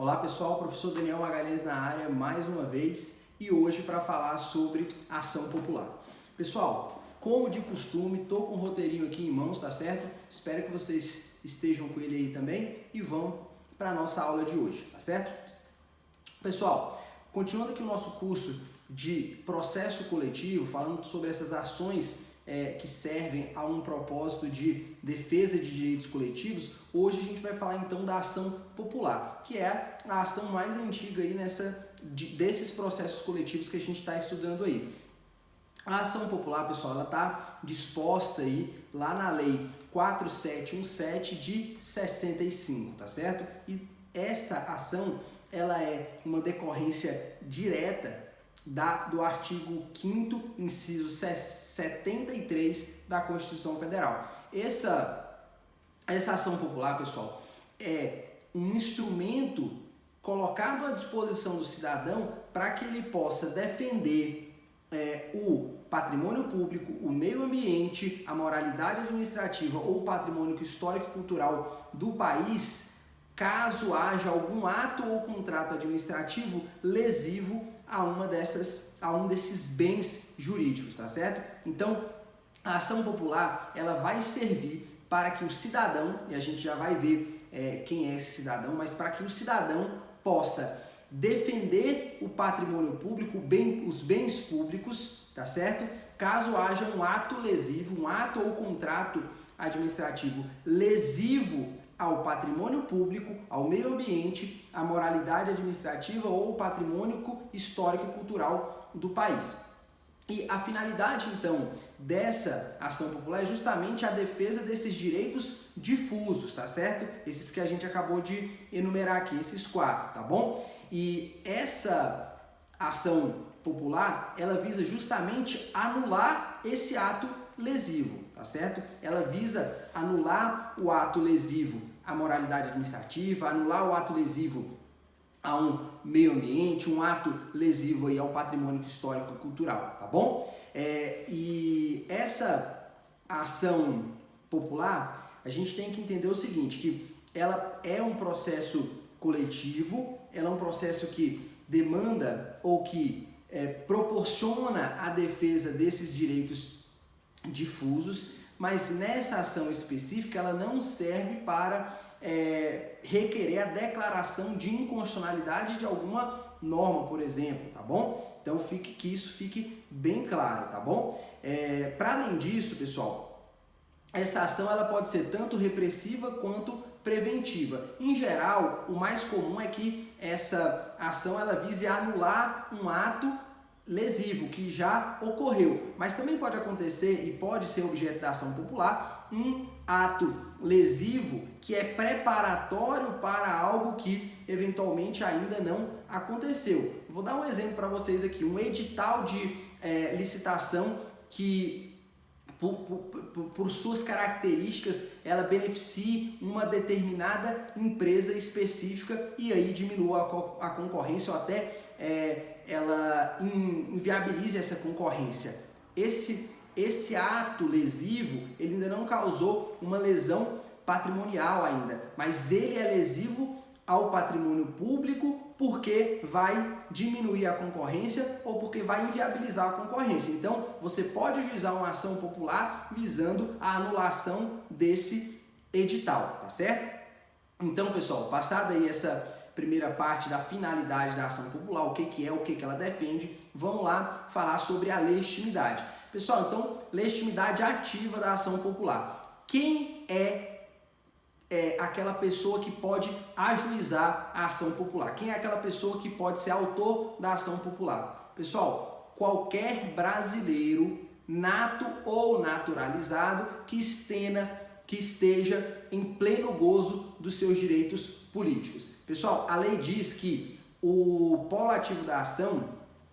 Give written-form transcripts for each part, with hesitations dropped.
Olá pessoal, professor Daniel Magalhães na área mais uma vez e hoje para falar sobre ação popular. Pessoal, como de costume, estou com o roteirinho aqui em mãos, tá certo? Espero que vocês estejam com ele aí também e vamos para a nossa aula de hoje, tá certo? Pessoal, continuando aqui o nosso curso de processo coletivo, falando sobre essas ações que servem a um propósito de defesa de direitos coletivos, hoje a gente vai falar então da ação popular, que é a ação mais antiga aí desses processos coletivos que a gente está estudando aí. A ação popular, pessoal, ela está disposta aí lá na Lei 4717 de 65, tá certo? E essa ação, ela é uma decorrência direta do artigo 5º, inciso 73 da Constituição Federal. Essa ação popular, pessoal, é um instrumento colocado à disposição do cidadão para que ele possa defender o patrimônio público, o meio ambiente, a moralidade administrativa ou o patrimônio histórico e cultural do país, caso haja algum ato ou contrato administrativo lesivo a um desses bens jurídicos, tá certo? Então, a ação popular, ela vai servir para que o cidadão, e a gente já vai ver quem é esse cidadão, mas para que o cidadão possa defender o patrimônio público, os bens públicos, tá certo? Caso haja um ato lesivo, um ato ou contrato administrativo lesivo ao patrimônio público, ao meio ambiente, à moralidade administrativa ou patrimônio histórico e cultural do país. E a finalidade, então, dessa ação popular é justamente a defesa desses direitos difusos, tá certo? Esses que a gente acabou de enumerar aqui, esses 4, tá bom? E essa ação popular, ela visa justamente anular esse ato lesivo, tá certo? Ela visa anular o ato lesivo à moralidade administrativa, anular o ato lesivo a um meio ambiente, um ato lesivo aí ao patrimônio histórico e cultural, tá bom? E essa ação popular, a gente tem que entender o seguinte, que ela é um processo coletivo, ela é um processo que demanda ou que proporciona a defesa desses direitos difusos, mas nessa ação específica ela não serve para requerer a declaração de inconstitucionalidade de alguma norma, por exemplo, tá bom? Então que isso fique bem claro, tá bom? Para além disso, pessoal, essa ação ela pode ser tanto repressiva quanto preventiva. Em geral, o mais comum é que essa ação ela vise anular um ato lesivo que já ocorreu, mas também pode acontecer e pode ser objeto da ação popular um ato lesivo que é preparatório para algo que eventualmente ainda não aconteceu. Vou dar um exemplo para vocês aqui, um edital de licitação que por suas características ela beneficie uma determinada empresa específica e aí diminua a concorrência ou até ela inviabilize essa concorrência. Esse ato lesivo, ele ainda não causou uma lesão patrimonial ainda, mas ele é lesivo ao patrimônio público porque vai diminuir a concorrência ou porque vai inviabilizar a concorrência. Então, você pode ajuizar uma ação popular visando a anulação desse edital, tá certo? Então, pessoal, passada aí essa primeira parte da finalidade da ação popular, o que é, o que ela defende, vamos lá falar sobre a legitimidade. Pessoal, então, legitimidade ativa da ação popular. Quem é aquela pessoa que pode ajuizar a ação popular? Quem é aquela pessoa que pode ser autor da ação popular? Pessoal, qualquer brasileiro, nato ou naturalizado, que esteja em pleno gozo dos seus direitos políticos. Pessoal, a lei diz que o polo ativo da ação,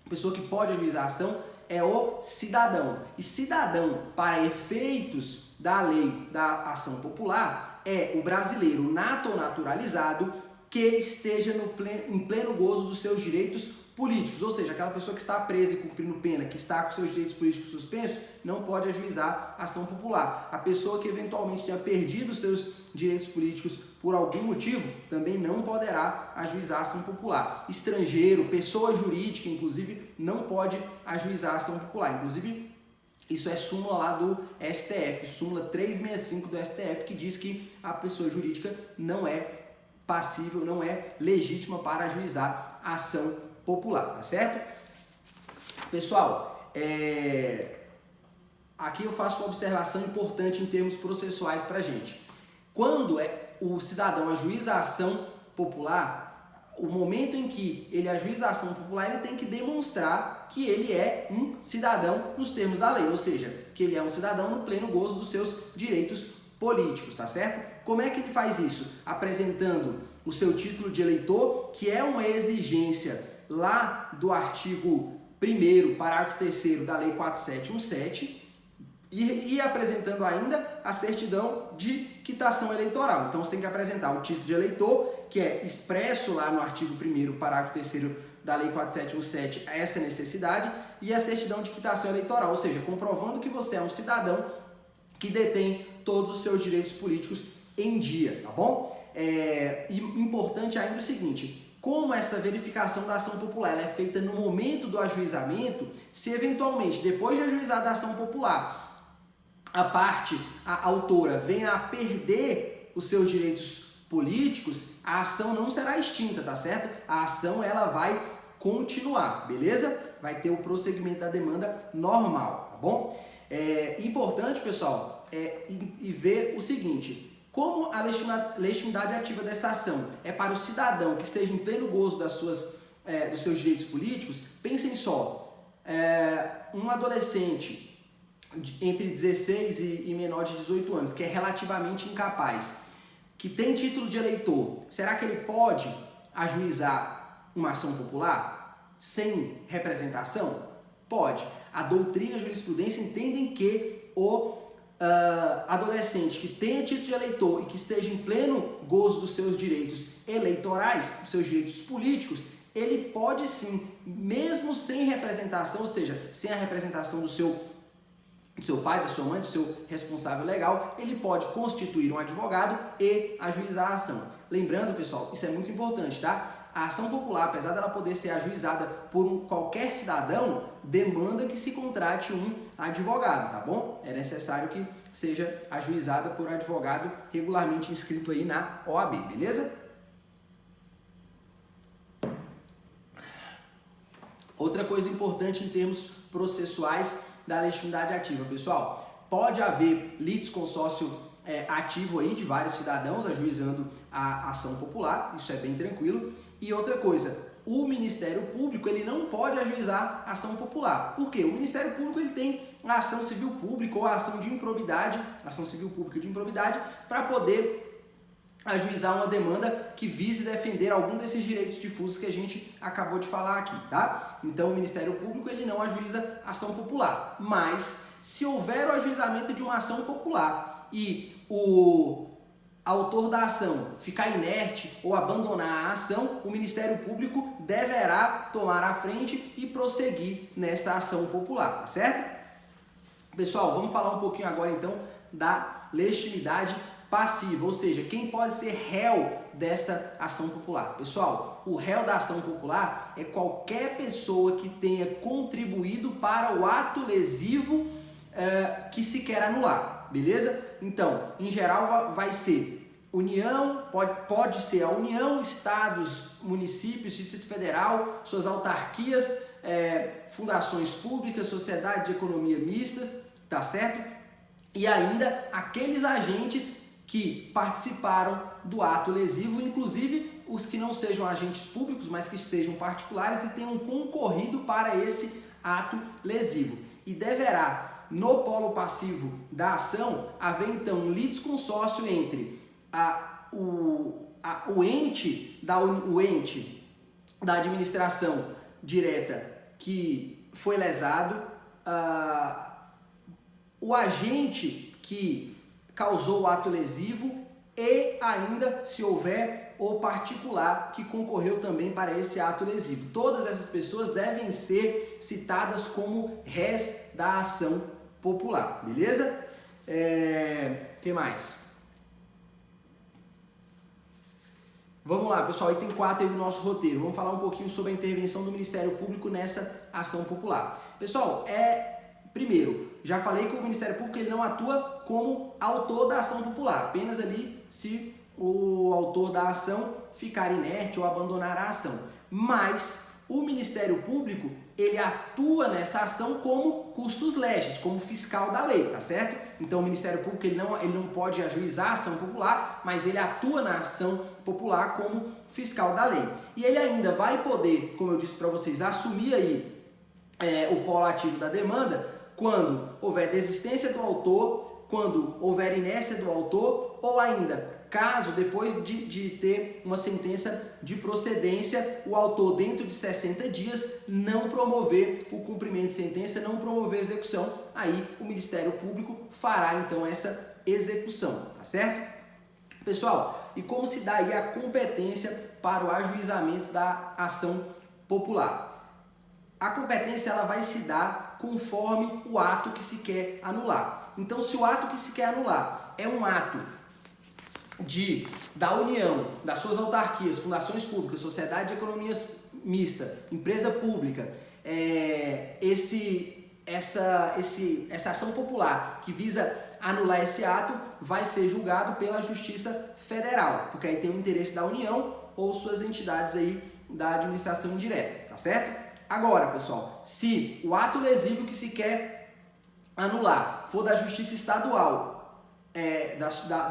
a pessoa que pode ajuizar a ação, é o cidadão. E cidadão, para efeitos da lei da ação popular, é o brasileiro nato ou naturalizado que esteja em pleno gozo dos seus direitos políticos, ou seja, aquela pessoa que está presa e cumprindo pena, que está com seus direitos políticos suspensos, não pode ajuizar ação popular. A pessoa que eventualmente tenha perdido seus direitos políticos por algum motivo, também não poderá ajuizar ação popular. Estrangeiro, pessoa jurídica, inclusive, não pode ajuizar ação popular. Inclusive, isso é súmula lá do STF, súmula 365 do STF, que diz que a pessoa jurídica não é passível, não é legítima para ajuizar ação popular, tá certo? Pessoal, aqui eu faço uma observação importante em termos processuais para a gente. Quando o cidadão ajuiza a ação popular, o momento em que ele ajuiza a ação popular, ele tem que demonstrar que ele é um cidadão nos termos da lei, ou seja, que ele é um cidadão no pleno gozo dos seus direitos políticos, tá certo? Como é que ele faz isso? Apresentando o seu título de eleitor, que é uma exigência lá do artigo 1º, parágrafo 3º da Lei 4717, e apresentando ainda a certidão de quitação eleitoral. Então você tem que apresentar o título de eleitor, que é expresso lá no artigo 1º, parágrafo 3º da Lei 4717, essa necessidade, e a certidão de quitação eleitoral, ou seja, comprovando que você é um cidadão que detém todos os seus direitos políticos em dia, tá bom? E importante ainda o seguinte: como essa verificação da ação popular ela é feita no momento do ajuizamento, se eventualmente, depois de ajuizada a ação popular, a autora venha a perder os seus direitos políticos, a ação não será extinta, tá certo? A ação ela vai continuar, beleza? Vai ter o prosseguimento da demanda normal, tá bom? Importante, pessoal, e ver o seguinte: como a legitimidade ativa dessa ação é para o cidadão que esteja em pleno gozo dos seus direitos políticos, pensem só, um adolescente entre 16 e menor de 18 anos, que é relativamente incapaz, que tem título de eleitor, será que ele pode ajuizar uma ação popular sem representação? Pode. A doutrina e a jurisprudência entendem que o adolescente que tenha título de eleitor e que esteja em pleno gozo dos seus direitos eleitorais, dos seus direitos políticos, ele pode sim, mesmo sem representação, ou seja, sem a representação do seu pai, da sua mãe, do seu responsável legal, ele pode constituir um advogado e ajuizar a ação. Lembrando, pessoal, isso é muito importante, tá? A ação popular, apesar dela poder ser ajuizada por qualquer cidadão, demanda que se contrate um advogado, tá bom? É necessário que seja ajuizada por um advogado regularmente inscrito aí na OAB, beleza? Outra coisa importante em termos processuais da legitimidade ativa, pessoal, pode haver litisconsórcio ativo aí de vários cidadãos ajuizando a ação popular, isso é bem tranquilo. E outra coisa, o Ministério Público ele não pode ajuizar a ação popular. Por quê? O Ministério Público ele tem a ação civil pública ou a ação de improbidade, ação civil pública de improbidade, para poder ajuizar uma demanda que vise defender algum desses direitos difusos que a gente acabou de falar aqui, tá? Então o Ministério Público ele não ajuiza ação popular, mas se houver o ajuizamento de uma ação popular e o autor da ação ficar inerte ou abandonar a ação, o Ministério Público deverá tomar a frente e prosseguir nessa ação popular, tá certo? Pessoal, vamos falar um pouquinho agora então da legitimidade passiva, ou seja, quem pode ser réu dessa ação popular. Pessoal, o réu da ação popular é qualquer pessoa que tenha contribuído para o ato lesivo que se quer anular, beleza? Então, em geral vai ser União, pode ser a União, Estados, municípios, Distrito Federal, suas autarquias, fundações públicas, sociedade de economia mistas, tá certo? E ainda aqueles agentes que participaram do ato lesivo, inclusive os que não sejam agentes públicos, mas que sejam particulares e tenham concorrido para esse ato lesivo. E deverá, no polo passivo da ação, haver então um litisconsórcio entre o ente da administração direta que foi lesado, o agente que causou o ato lesivo e ainda, se houver, o particular que concorreu também para esse ato lesivo. Todas essas pessoas devem ser citadas como réis da ação popular, beleza? Que mais? Vamos lá, pessoal, item 4 aí do nosso roteiro. Vamos falar um pouquinho sobre a intervenção do Ministério Público nessa ação popular. Pessoal, primeiro, já falei que o Ministério Público ele não atua como autor da ação popular, apenas ali se o autor da ação ficar inerte ou abandonar a ação. Mas o Ministério Público, ele atua nessa ação como custos legis, como fiscal da lei, tá certo? Então o Ministério Público ele não pode ajuizar a ação popular, mas ele atua na ação popular como fiscal da lei. E ele ainda vai poder, como eu disse para vocês, assumir aí o polo ativo da demanda quando houver desistência do autor, quando houver inércia do autor ou ainda caso, depois de ter uma sentença de procedência, o autor, dentro de 60 dias, não promover o cumprimento de sentença, não promover a execução, aí o Ministério Público fará, então, essa execução, tá certo? Pessoal, e como se dá aí a competência para o ajuizamento da ação popular? A competência ela vai se dar conforme o ato que se quer anular. Então, se o ato que se quer anular é um ato da União, das suas autarquias, fundações públicas, sociedade de economia mista, empresa pública, essa ação popular que visa anular esse ato vai ser julgado pela Justiça Federal, porque aí tem o interesse da União ou suas entidades aí da administração indireta, tá certo? Agora, pessoal, se o ato lesivo que se quer anular for da Justiça Estadual,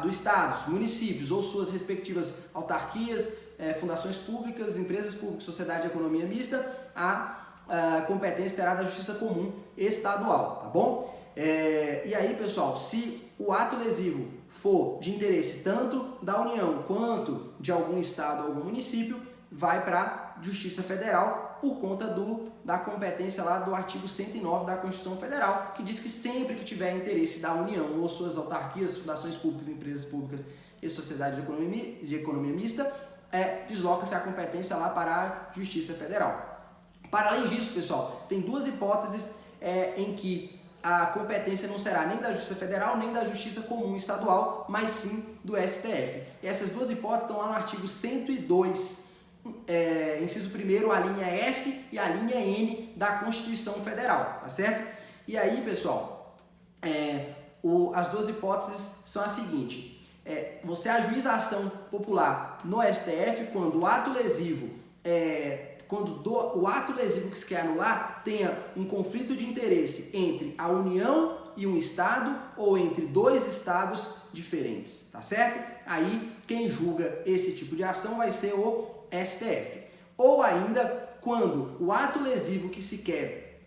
do Estado, municípios ou suas respectivas autarquias, fundações públicas, empresas públicas, sociedade de economia mista, a competência será da Justiça Comum Estadual, tá bom? E aí, pessoal, se o ato lesivo for de interesse tanto da União quanto de algum Estado ou algum município, vai para a Justiça Federal por conta da competência lá do artigo 109 da Constituição Federal, que diz que sempre que tiver interesse da União ou suas autarquias, fundações públicas, empresas públicas e sociedade de economia mista, desloca-se a competência lá para a Justiça Federal. Para além disso, pessoal, tem duas hipóteses em que a competência não será nem da Justiça Federal, nem da Justiça Comum Estadual, mas sim do STF. E essas duas hipóteses estão lá no artigo 102, inciso 1º, a linha F e a linha N da Constituição Federal, tá certo? E aí, pessoal, as duas hipóteses são as seguintes. Você ajuiza a ação popular no STF quando o ato lesivo que se quer anular tenha um conflito de interesse entre a União e um Estado ou entre dois Estados diferentes, tá certo? Aí quem julga esse tipo de ação vai ser o STF. Ou ainda quando o ato lesivo que se quer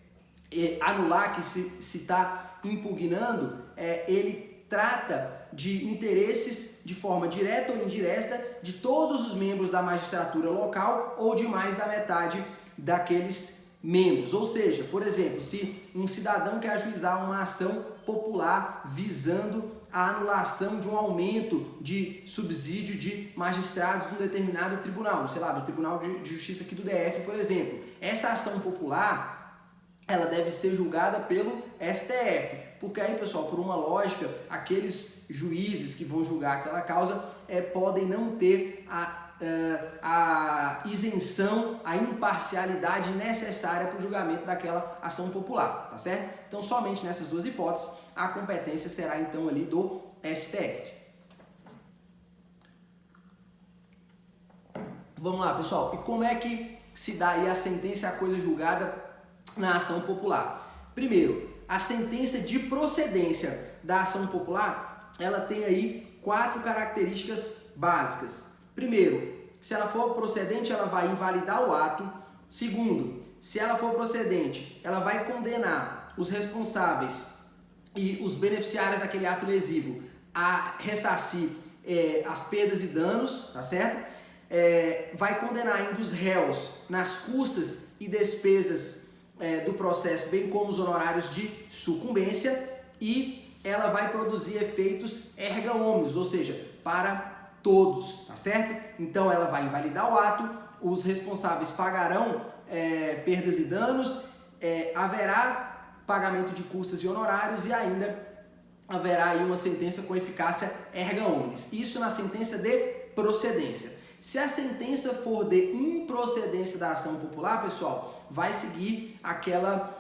anular, que se está impugnando, ele trata de interesses de forma direta ou indireta de todos os membros da magistratura local ou de mais da metade daqueles membros. Ou seja, por exemplo, se um cidadão quer ajuizar uma ação popular visando a anulação de um aumento de subsídio de magistrados de um determinado tribunal, sei lá, do Tribunal de Justiça aqui do DF, por exemplo. Essa ação popular, ela deve ser julgada pelo STF, porque aí, pessoal, por uma lógica, aqueles juízes que vão julgar aquela causa podem não ter a isenção, a imparcialidade necessária para o julgamento daquela ação popular, tá certo? Então, somente nessas duas hipóteses, a competência será então ali do STF. Vamos lá, pessoal, e como é que se dá aí a sentença, a coisa julgada na ação popular? Primeiro, a sentença de procedência da ação popular, ela tem aí 4 características básicas. Primeiro, se ela for procedente, ela vai invalidar o ato. Segundo, se ela for procedente, ela vai condenar os responsáveis e os beneficiários daquele ato lesivo a ressarcir as perdas e danos, tá certo? Vai condenar ainda os réus nas custas e despesas do processo, bem como os honorários de sucumbência, e ela vai produzir efeitos erga omnes, ou seja, para todos, tá certo? Então ela vai invalidar o ato, os responsáveis pagarão perdas e danos, haverá pagamento de custas e honorários e ainda haverá aí uma sentença com eficácia erga omnes. Isso na sentença de procedência. Se a sentença for de improcedência da ação popular, pessoal, vai seguir aquela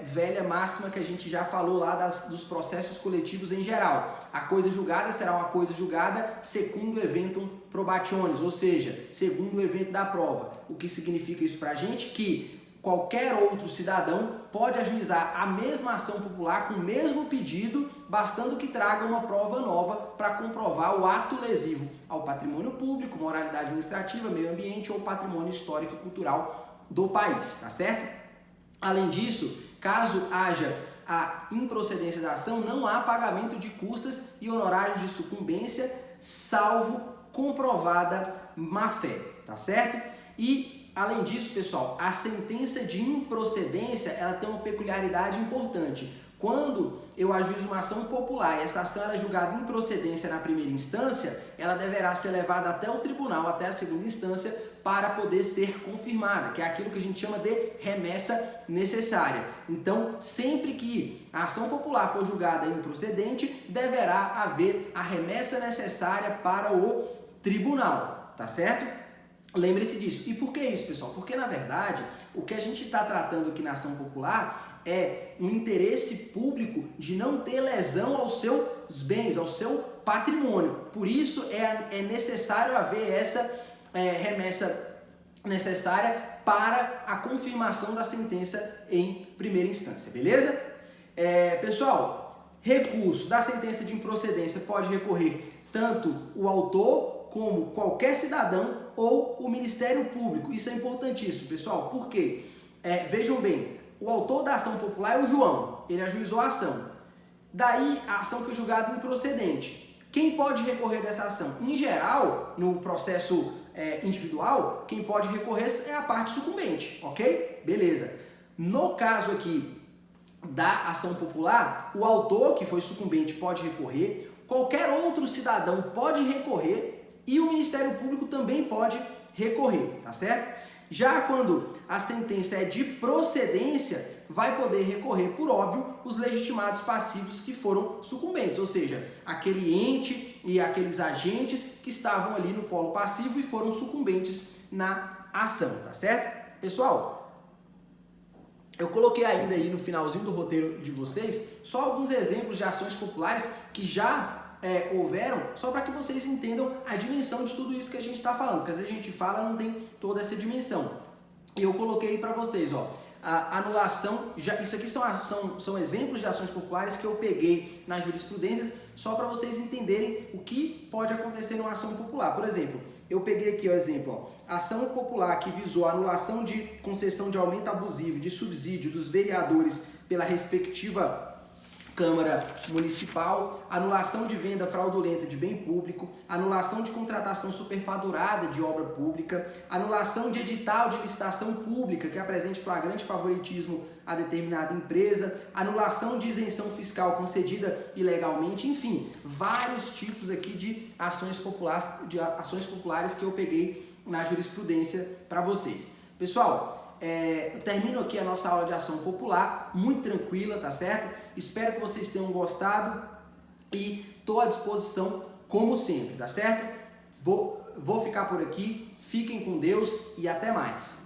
velha máxima que a gente já falou lá dos processos coletivos em geral. A coisa julgada será uma coisa julgada secundo eventum probationis, ou seja, segundo o evento da prova. O que significa isso pra gente? Que qualquer outro cidadão pode ajuizar a mesma ação popular com o mesmo pedido, bastando que traga uma prova nova para comprovar o ato lesivo ao patrimônio público, moralidade administrativa, meio ambiente ou patrimônio histórico e cultural do país, tá certo? Além disso, caso haja a improcedência da ação, não há pagamento de custas e honorários de sucumbência, salvo comprovada má-fé, tá certo? E além disso, pessoal, a sentença de improcedência, ela tem uma peculiaridade importante. Quando eu ajuizo uma ação popular e essa ação ela é julgada em improcedência na primeira instância, ela deverá ser levada até o tribunal, até a segunda instância, para poder ser confirmada, que é aquilo que a gente chama de remessa necessária. Então, sempre que a ação popular for julgada improcedente, deverá haver a remessa necessária para o tribunal, tá certo? Lembre-se disso. E por que isso, pessoal? Porque, na verdade, o que a gente está tratando aqui na ação popular é um interesse público de não ter lesão aos seus bens, ao seu patrimônio. Por isso, é necessário haver essa remessa necessária para a confirmação da sentença em primeira instância, beleza? Pessoal, recurso da sentença de improcedência pode recorrer tanto o autor como qualquer cidadão ou o Ministério Público. Isso é importantíssimo, pessoal. Por quê? Vejam bem, o autor da ação popular é o João. Ele ajuizou a ação. Daí, a ação foi julgada improcedente. Quem pode recorrer dessa ação? Em geral, no processo individual, quem pode recorrer é a parte sucumbente, ok? Beleza. No caso aqui da ação popular, o autor, que foi sucumbente, pode recorrer, qualquer outro cidadão pode recorrer e o Ministério Público também pode recorrer, tá certo? Já quando a sentença é de procedência, vai poder recorrer, por óbvio, os legitimados passivos que foram sucumbentes, ou seja, aquele ente e aqueles agentes que estavam ali no polo passivo e foram sucumbentes na ação, tá certo? Pessoal, eu coloquei ainda aí no finalzinho do roteiro de vocês só alguns exemplos de ações populares que já houveram, só para que vocês entendam a dimensão de tudo isso que a gente está falando, porque às vezes a gente fala e não tem toda essa dimensão. E eu coloquei para vocês, ó, a anulação, isso aqui são exemplos de ações populares que eu peguei nas jurisprudências, só para vocês entenderem o que pode acontecer numa ação popular. Por exemplo, eu peguei aqui o exemplo, ó, ação popular que visou a anulação de concessão de aumento abusivo de subsídio dos vereadores pela respectiva Câmara Municipal, anulação de venda fraudulenta de bem público, anulação de contratação superfaturada de obra pública, anulação de edital de licitação pública que apresente flagrante favoritismo a determinada empresa, anulação de isenção fiscal concedida ilegalmente, enfim, vários tipos aqui de ações populares que eu peguei na jurisprudência para vocês. Pessoal, eu termino aqui a nossa aula de ação popular, muito tranquila, tá certo? Espero que vocês tenham gostado e estou à disposição como sempre, tá certo? Vou ficar por aqui, fiquem com Deus e até mais!